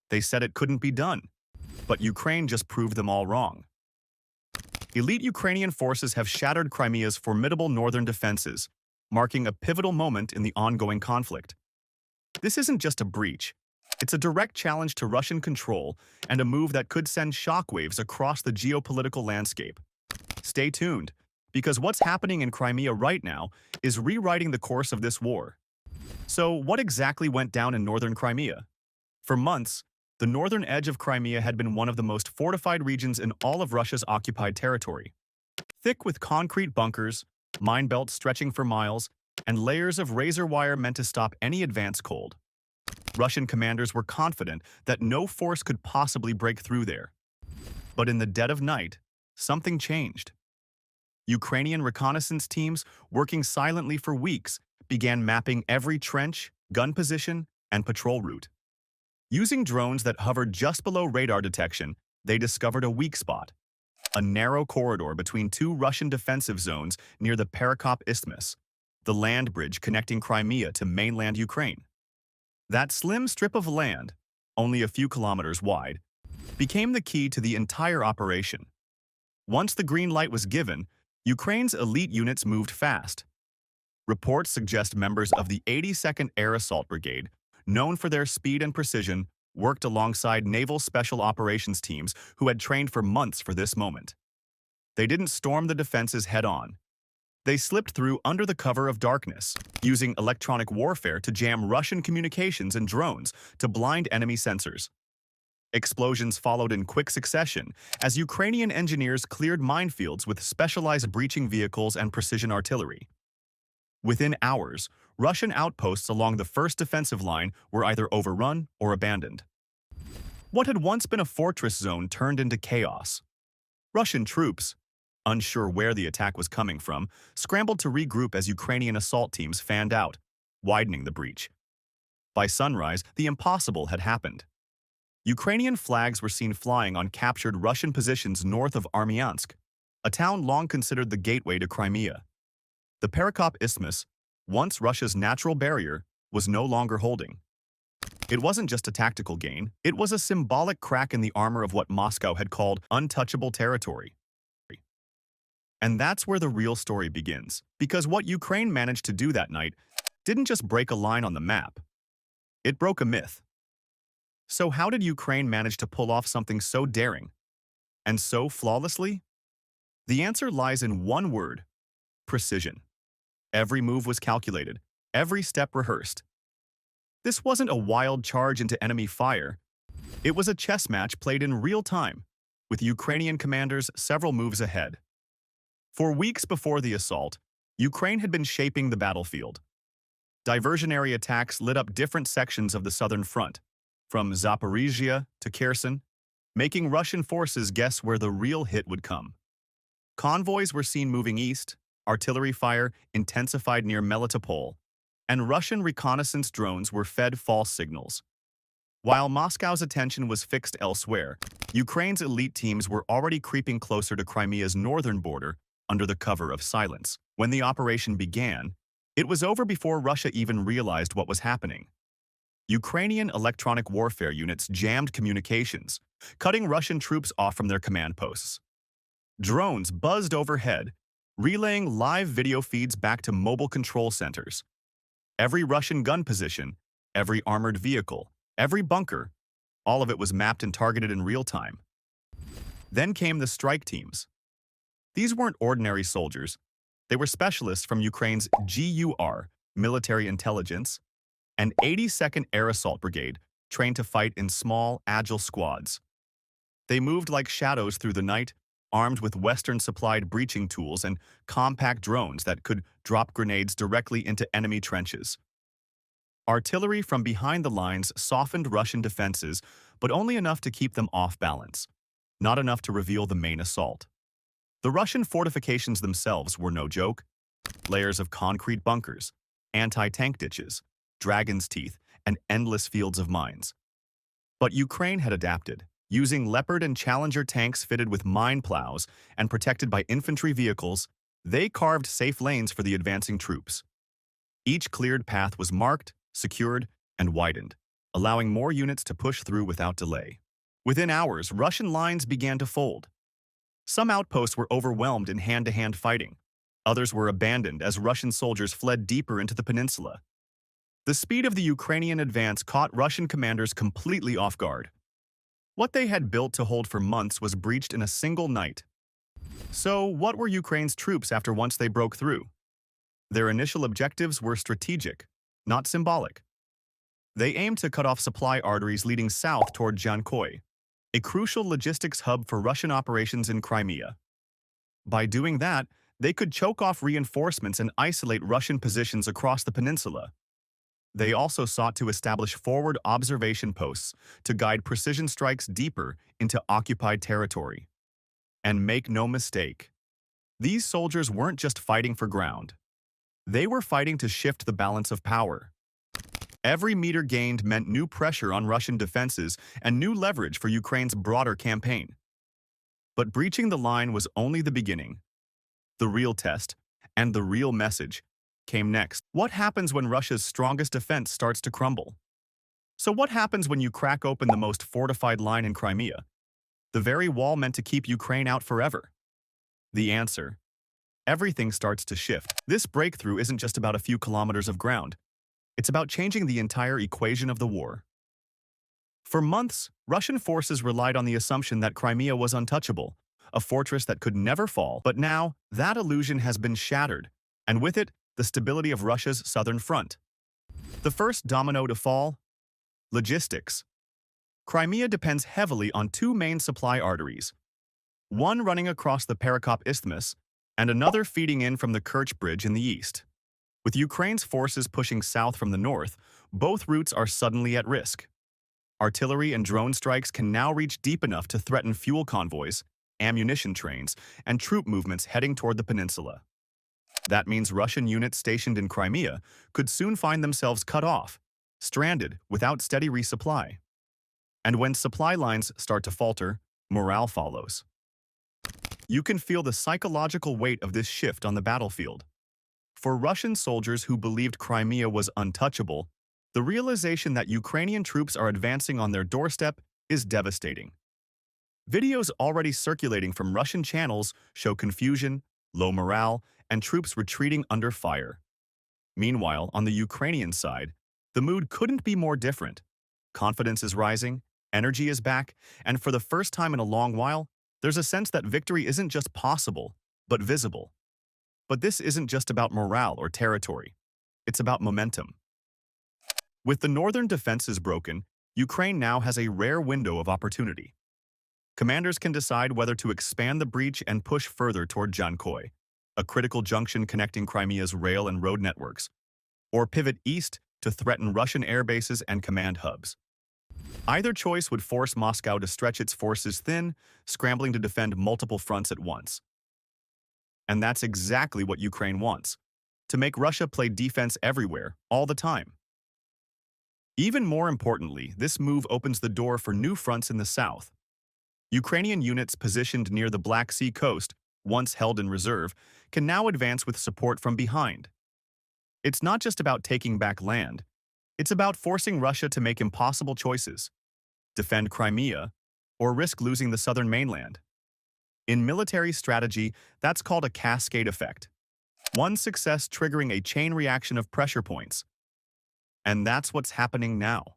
They said it couldn't be done, but Ukraine just proved them all wrong. Elite Ukrainian forces have shattered Crimea's formidable northern defenses, marking a pivotal moment in the ongoing conflict. This isn't just a breach. It's a direct challenge to Russian control and a move that could send shockwaves across the geopolitical landscape. Stay tuned, because what's happening in Crimea right now is rewriting the course of this war. So, what exactly went down in northern Crimea? For months, the northern edge of Crimea had been one of the most fortified regions in all of Russia's occupied territory. Thick with concrete bunkers, mine belts stretching for miles, and layers of razor wire meant to stop any advance cold. Russian commanders were confident that no force could possibly break through there. But in the dead of night, something changed. Ukrainian reconnaissance teams, working silently for weeks, began mapping every trench, gun position, and patrol route. Using drones that hovered just below radar detection, they discovered a weak spot, a narrow corridor between two Russian defensive zones near the Perekop Isthmus, the land bridge connecting Crimea to mainland Ukraine. That slim strip of land, only a few kilometers wide, became the key to the entire operation. Once the green light was given, Ukraine's elite units moved fast. Reports suggest members of the 82nd Air Assault Brigade, known for their speed and precision, worked alongside naval special operations teams who had trained for months for this moment. They didn't storm the defenses head-on. They slipped through under the cover of darkness, using electronic warfare to jam Russian communications and drones to blind enemy sensors. Explosions followed in quick succession as Ukrainian engineers cleared minefields with specialized breaching vehicles and precision artillery. Within hours, Russian outposts along the first defensive line were either overrun or abandoned. What had once been a fortress zone turned into chaos. Russian troops, unsure where the attack was coming from, scrambled to regroup as Ukrainian assault teams fanned out, widening the breach. By sunrise, the impossible had happened. Ukrainian flags were seen flying on captured Russian positions north of Armyansk, a town long considered the gateway to Crimea. The Perekop Isthmus, once Russia's natural barrier, was no longer holding. It wasn't just a tactical gain, it was a symbolic crack in the armor of what Moscow had called untouchable territory. And that's where the real story begins, because what Ukraine managed to do that night didn't just break a line on the map. It broke a myth. So how did Ukraine manage to pull off something so daring and so flawlessly? The answer lies in one word: precision. Every move was calculated, every step rehearsed. This wasn't a wild charge into enemy fire. It was a chess match played in real time, with Ukrainian commanders several moves ahead. For weeks before the assault, Ukraine had been shaping the battlefield. Diversionary attacks lit up different sections of the southern front, from Zaporizhia to Kherson, making Russian forces guess where the real hit would come. Convoys were seen moving east, artillery fire intensified near Melitopol, and Russian reconnaissance drones were fed false signals. While Moscow's attention was fixed elsewhere, Ukraine's elite teams were already creeping closer to Crimea's northern border under the cover of silence. When the operation began, it was over before Russia even realized what was happening. Ukrainian electronic warfare units jammed communications, cutting Russian troops off from their command posts. Drones buzzed overhead, relaying live video feeds back to mobile control centers. Every Russian gun position, every armored vehicle, every bunker, all of it was mapped and targeted in real time. Then came the strike teams. These weren't ordinary soldiers. They were specialists from Ukraine's GUR, military intelligence, and 82nd Air Assault Brigade, trained to fight in small, agile squads. They moved like shadows through the night, armed with Western-supplied breaching tools and compact drones that could drop grenades directly into enemy trenches. Artillery from behind the lines softened Russian defenses, but only enough to keep them off balance, not enough to reveal the main assault. The Russian fortifications themselves were no joke. Layers of concrete bunkers, anti-tank ditches, dragon's teeth, and endless fields of mines. But Ukraine had adapted, using Leopard and Challenger tanks fitted with mine plows and protected by infantry vehicles. They carved safe lanes for the advancing troops. Each cleared path was marked, secured, and widened, allowing more units to push through without delay. Within hours, Russian lines began to fold. Some outposts were overwhelmed in hand-to-hand fighting. Others were abandoned as Russian soldiers fled deeper into the peninsula. The speed of the Ukrainian advance caught Russian commanders completely off guard. What they had built to hold for months was breached in a single night. So, what were Ukraine's troops after once they broke through? Their initial objectives were strategic, not symbolic. They aimed to cut off supply arteries leading south toward Jankoy, a crucial logistics hub for Russian operations in Crimea. By doing that, they could choke off reinforcements and isolate Russian positions across the peninsula. They also sought to establish forward observation posts to guide precision strikes deeper into occupied territory. And make no mistake, these soldiers weren't just fighting for ground. They were fighting to shift the balance of power. Every meter gained meant new pressure on Russian defenses and new leverage for Ukraine's broader campaign. But breaching the line was only the beginning. The real test, and the real message, came next. What happens when Russia's strongest defense starts to crumble? So what happens when you crack open the most fortified line in Crimea, the very wall meant to keep Ukraine out forever? The answer: everything starts to shift. This breakthrough isn't just about a few kilometers of ground. It's about changing the entire equation of the war. For months, Russian forces relied on the assumption that Crimea was untouchable, a fortress that could never fall. But now, that illusion has been shattered, and with it, the stability of Russia's southern front. The first domino to fall: logistics. Crimea depends heavily on two main supply arteries, one running across the Perekop Isthmus and another feeding in from the Kerch Bridge in the east. With Ukraine's forces pushing south from the north, both routes are suddenly at risk. Artillery and drone strikes can now reach deep enough to threaten fuel convoys, ammunition trains, and troop movements heading toward the peninsula. That means Russian units stationed in Crimea could soon find themselves cut off, stranded without steady resupply. And when supply lines start to falter, morale follows. You can feel the psychological weight of this shift on the battlefield. For Russian soldiers who believed Crimea was untouchable, the realization that Ukrainian troops are advancing on their doorstep is devastating. Videos already circulating from Russian channels show confusion, low morale, and troops retreating under fire. Meanwhile, on the Ukrainian side, the mood couldn't be more different. Confidence is rising, energy is back, and for the first time in a long while, there's a sense that victory isn't just possible, but visible. But this isn't just about morale or territory. It's about momentum. With the northern defenses broken, Ukraine now has a rare window of opportunity. Commanders can decide whether to expand the breach and push further toward Jankoy, a critical junction connecting Crimea's rail and road networks, or pivot east to threaten Russian air bases and command hubs. Either choice would force Moscow to stretch its forces thin, scrambling to defend multiple fronts at once. And that's exactly what Ukraine wants, to make Russia play defense everywhere, all the time. Even more importantly, this move opens the door for new fronts in the south. Ukrainian units positioned near the Black Sea coast, once held in reserve, can now advance with support from behind. It's not just about taking back land. It's about forcing Russia to make impossible choices: defend Crimea or risk losing the southern mainland. In military strategy, that's called a cascade effect. One success triggering a chain reaction of pressure points. And that's what's happening now.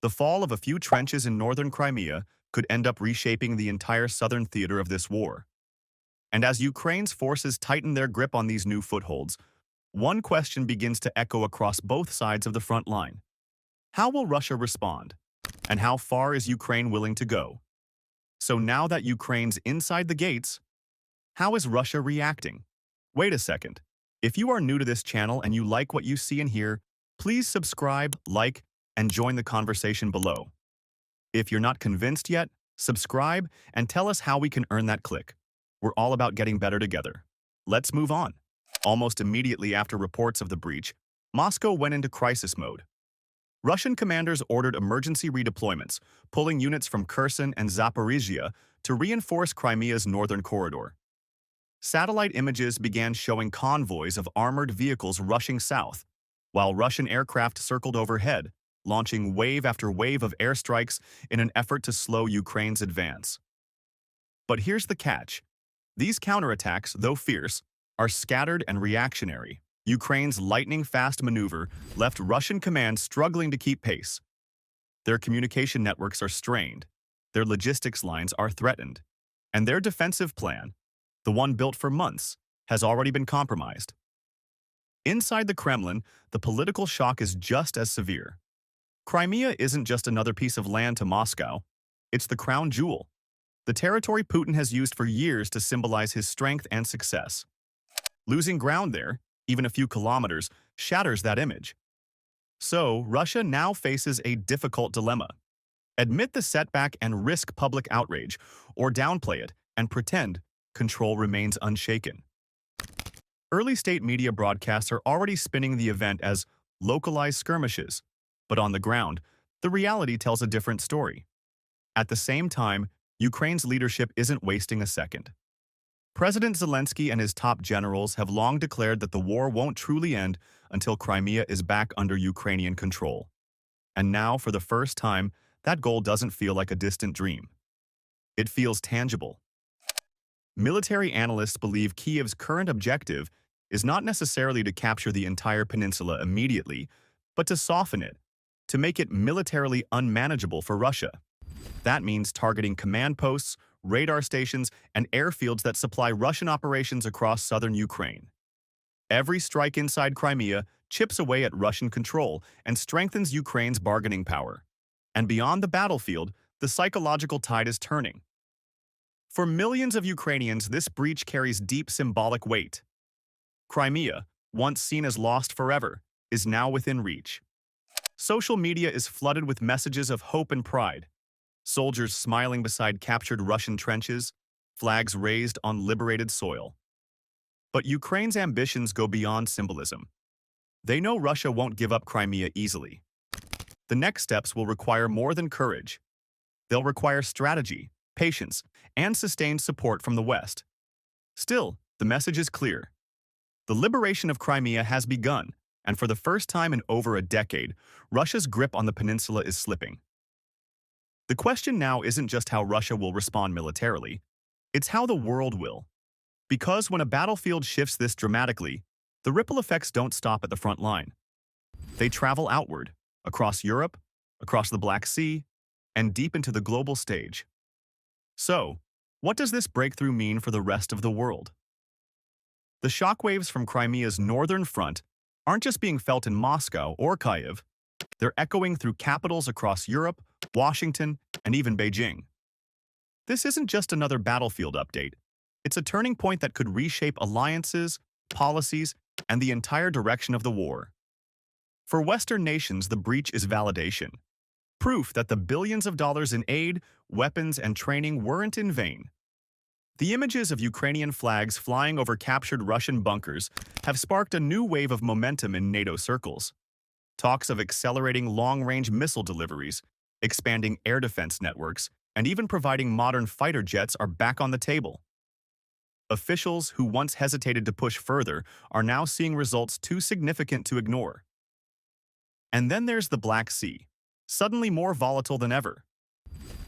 The fall of a few trenches in northern Crimea could end up reshaping the entire southern theater of this war. And as Ukraine's forces tighten their grip on these new footholds, one question begins to echo across both sides of the front line. How will Russia respond? And how far is Ukraine willing to go? So now that Ukraine's inside the gates, how is Russia reacting? Wait a second. If you are new to this channel and you like what you see and hear, please subscribe, like, and join the conversation below. If you're not convinced yet, subscribe and tell us how we can earn that click. We're all about getting better together. Let's move on. Almost immediately after reports of the breach, Moscow went into crisis mode. Russian commanders ordered emergency redeployments, pulling units from Kherson and Zaporizhia to reinforce Crimea's northern corridor. Satellite images began showing convoys of armored vehicles rushing south, while Russian aircraft circled overhead, launching wave after wave of airstrikes in an effort to slow Ukraine's advance. But here's the catch. These counterattacks, though fierce, are scattered and reactionary. Ukraine's lightning-fast maneuver left Russian command struggling to keep pace. Their communication networks are strained, their logistics lines are threatened, and their defensive plan, the one built for months, has already been compromised. Inside the Kremlin, the political shock is just as severe. Crimea isn't just another piece of land to Moscow, it's the crown jewel, the territory Putin has used for years to symbolize his strength and success. Losing ground there, even a few kilometers, shatters that image. So, Russia now faces a difficult dilemma. Admit the setback and risk public outrage, or downplay it and pretend control remains unshaken. Early state media broadcasts are already spinning the event as localized skirmishes, but on the ground, the reality tells a different story. At the same time, Ukraine's leadership isn't wasting a second. President Zelensky and his top generals have long declared that the war won't truly end until Crimea is back under Ukrainian control. And now, for the first time, that goal doesn't feel like a distant dream. It feels tangible. Military analysts believe Kyiv's current objective is not necessarily to capture the entire peninsula immediately, but to soften it, to make it militarily unmanageable for Russia. That means targeting command posts, radar stations, and airfields that supply Russian operations across southern Ukraine. Every strike inside Crimea chips away at Russian control and strengthens Ukraine's bargaining power. And beyond the battlefield, the psychological tide is turning. For millions of Ukrainians, this breach carries deep symbolic weight. Crimea, once seen as lost forever, is now within reach. Social media is flooded with messages of hope and pride. Soldiers smiling beside captured Russian trenches, flags raised on liberated soil. But Ukraine's ambitions go beyond symbolism. They know Russia won't give up Crimea easily. The next steps will require more than courage. They'll require strategy, patience, and sustained support from the West. Still, the message is clear. The liberation of Crimea has begun, and for the first time in over a decade, Russia's grip on the peninsula is slipping. The question now isn't just how Russia will respond militarily, it's how the world will. Because when a battlefield shifts this dramatically, the ripple effects don't stop at the front line. They travel outward, across Europe, across the Black Sea, and deep into the global stage. So, what does this breakthrough mean for the rest of the world? The shockwaves from Crimea's northern front aren't just being felt in Moscow or Kyiv, they're echoing through capitals across Europe, Washington, and even Beijing. This isn't just another battlefield update. It's a turning point that could reshape alliances, policies, and the entire direction of the war. For Western nations, the breach is validation. Proof that the billions of dollars in aid, weapons, and training weren't in vain. The images of Ukrainian flags flying over captured Russian bunkers have sparked a new wave of momentum in NATO circles. Talks of accelerating long-range missile deliveries, expanding air defense networks, and even providing modern fighter jets are back on the table. Officials who once hesitated to push further are now seeing results too significant to ignore. And then there's the Black Sea, suddenly more volatile than ever.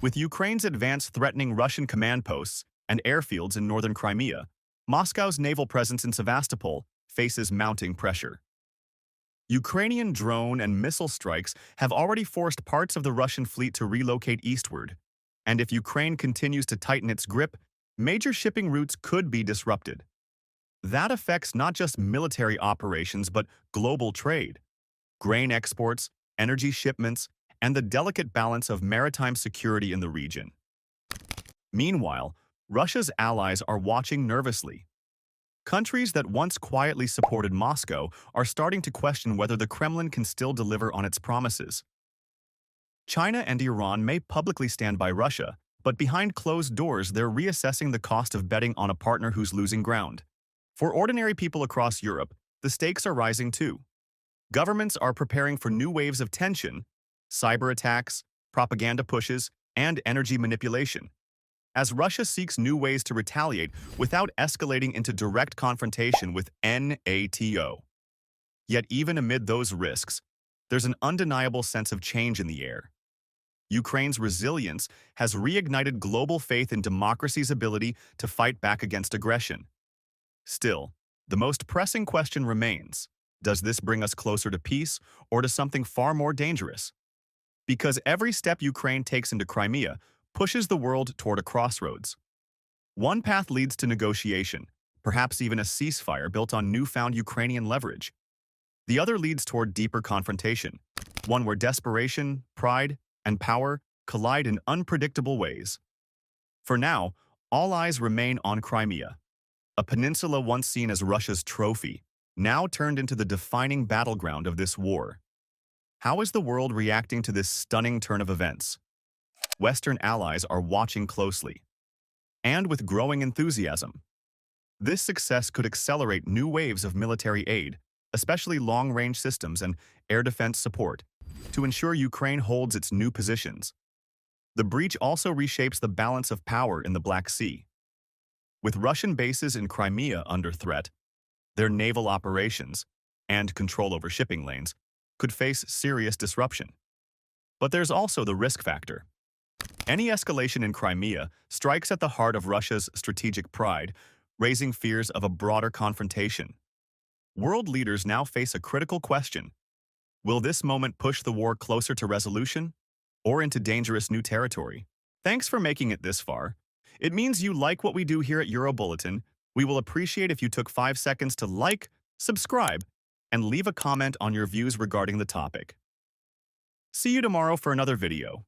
With Ukraine's advance threatening Russian command posts and airfields in northern Crimea, Moscow's naval presence in Sevastopol faces mounting pressure. Ukrainian drone and missile strikes have already forced parts of the Russian fleet to relocate eastward, and if Ukraine continues to tighten its grip, major shipping routes could be disrupted. That affects not just military operations but global trade, grain exports, energy shipments, and the delicate balance of maritime security in the region. Meanwhile, Russia's allies are watching nervously. Countries that once quietly supported Moscow are starting to question whether the Kremlin can still deliver on its promises. China and Iran may publicly stand by Russia, but behind closed doors they're reassessing the cost of betting on a partner who's losing ground. For ordinary people across Europe, the stakes are rising too. Governments are preparing for new waves of tension, cyber attacks, propaganda pushes, and energy manipulation, as Russia seeks new ways to retaliate without escalating into direct confrontation with NATO. Yet even amid those risks, there's an undeniable sense of change in the air. Ukraine's resilience has reignited global faith in democracy's ability to fight back against aggression. Still, the most pressing question remains: does this bring us closer to peace or to something far more dangerous? Because every step Ukraine takes into Crimea pushes the world toward a crossroads. One path leads to negotiation, perhaps even a ceasefire built on newfound Ukrainian leverage. The other leads toward deeper confrontation, one where desperation, pride, and power collide in unpredictable ways. For now, all eyes remain on Crimea, a peninsula once seen as Russia's trophy, now turned into the defining battleground of this war. How is the world reacting to this stunning turn of events? Western allies are watching closely, and with growing enthusiasm. This success could accelerate new waves of military aid, especially long-range systems and air defense support, to ensure Ukraine holds its new positions. The breach also reshapes the balance of power in the Black Sea. With Russian bases in Crimea under threat, their naval operations and control over shipping lanes could face serious disruption. But there's also the risk factor. Any escalation in Crimea strikes at the heart of Russia's strategic pride, raising fears of a broader confrontation. World leaders now face a critical question. Will this moment push the war closer to resolution or into dangerous new territory? Thanks for making it this far. It means you like what we do here at Eurobulletin. We will appreciate if you took 5 seconds to like, subscribe, and leave a comment on your views regarding the topic. See you tomorrow for another video.